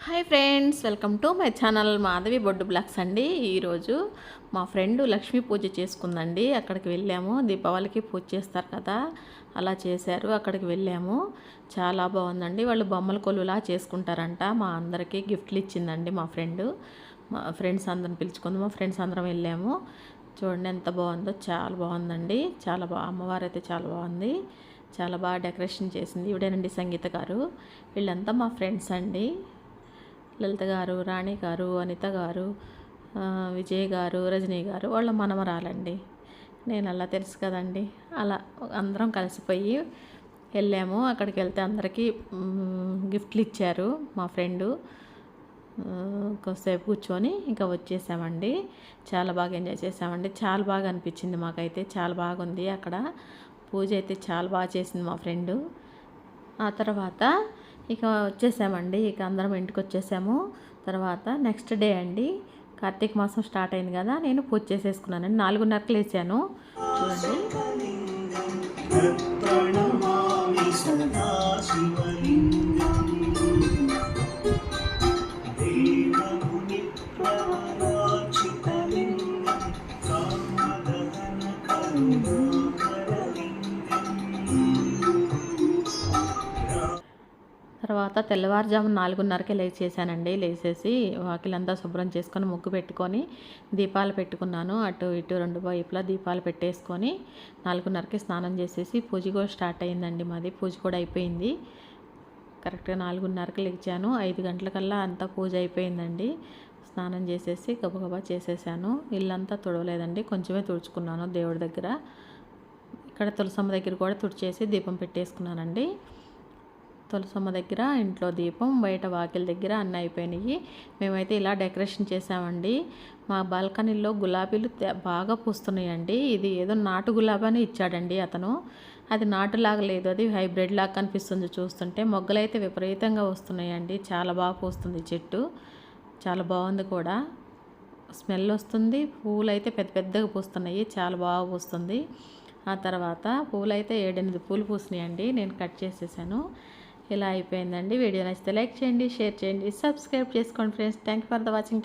Hi friends, welcome to my channel Madhavi Boddu blogs అండి. ఈరోజు మా ఫ్రెండ్ లక్ష్మీ పూజ చేసుకుందండి. అక్కడికి వెళ్ళాము. దీపావళికి పూజ చేస్తారు కదా, అలా చేశారు. అక్కడికి వెళ్ళాము. చాలా బాగుందండి. వాళ్ళు బొమ్మల కొలువులా చేసుకుంటారంట. మా అందరికీ గిఫ్ట్లు ఇచ్చిందండి మా ఫ్రెండ్స్ అందరం పిలుచుకుంది. మా ఫ్రెండ్స్ అందరం వెళ్ళాము. చూడండి ఎంత బాగుందో, చాలా బాగుందండి. చాలా అమ్మవారు అయితే చాలా బాగుంది. చాలా బాగా డెకరేషన్ చేసింది. ఇవిడేనండి సంగీత గారు. వీళ్ళంతా మా ఫ్రెండ్స్ అండి. లలిత గారు, రాణి గారు, అనిత గారు, విజయ్ గారు, రజనీ గారు వాళ్ళ మనమరాలండి. నేను అలా తెలుసు కదండి. అలా అందరం కలిసిపోయి వెళ్ళాము. అక్కడికి వెళ్తే అందరికీ గిఫ్ట్లు ఇచ్చారు. మా ఫ్రెండు కొద్దిసేపు కూర్చొని ఇంకా వచ్చేసామండి. చాలా బాగా ఎంజాయ్ చేసామండి. చాలా బాగా అనిపించింది మాకైతే. చాలా బాగుంది. అక్కడ పూజ అయితే చాలా బాగా చేసింది మా ఫ్రెండు. ఆ తర్వాత ఇక వచ్చేసామండి. ఇక అందరం ఇంటికి వచ్చేసాము. తర్వాత నెక్స్ట్ డే అండి, కార్తీక మాసం స్టార్ట్ అయింది కదా, నేను పూజ చేసేసుకున్నానండి. 4:30కి లేచాను. చూడండి. తర్వాత తెల్లవారుజామున 4:30కే లేచేసానండి. లేచేసి వాకిలంతా శుభ్రం చేసుకొని ముగ్గు పెట్టుకొని దీపాలు పెట్టుకున్నాను. అటు ఇటు రెండు వైపులా దీపాలు పెట్టేసుకొని 4:30కి స్నానం చేసేసి పూజ కూడా స్టార్ట్ అయిందండి. మాది పూజ కూడా అయిపోయింది. కరెక్ట్గా 4:30కి లేచాను. 5 గంటలకల్లా అంతా పూజ అయిపోయిందండి. స్నానం చేసేసి గబగబా చేసేసాను. ఇల్లంతా తుడవలేదండి, కొంచెమే తుడుచుకున్నాను దేవుడి దగ్గర. ఇక్కడ తులసమ్మ దగ్గర కూడా తుడిచేసి దీపం పెట్టేసుకున్నానండి. తులసమ్మ దగ్గర ఇంట్లో దీపం, బయట వాకిల దగ్గర అన్నీ అయిపోయినాయి. మేమైతే ఇలా డెకరేషన్ చేసామండి. మా బాల్కనీలో గులాబీలు బాగా పూస్తున్నాయండి. ఇది ఏదో నాటు గులాబీ అని ఇచ్చాడండి అతను. అది నాటులాగా లేదు, అది హైబ్రిడ్ లాగా కనిపిస్తుంది చూస్తుంటే. మొగ్గలైతే విపరీతంగా వస్తున్నాయండి. చాలా బాగా పూస్తుంది చెట్టు. చాలా బాగుంది కూడా. స్మెల్ వస్తుంది. పూలు అయితే పెద్ద పెద్దగా పూస్తున్నాయి. చాలా బాగా పూస్తుంది. ఆ తర్వాత పూలైతే 7-8 పూలు పూసినాయండి. నేను కట్ చేసేసాను. ఇలా అయిపోయిందండి. వీడియో నచ్చితే లైక్ చేయండి, షేర్ చేయండి, సబ్స్క్రైబ్ చేసుకోండి friends. Thank you for the watching.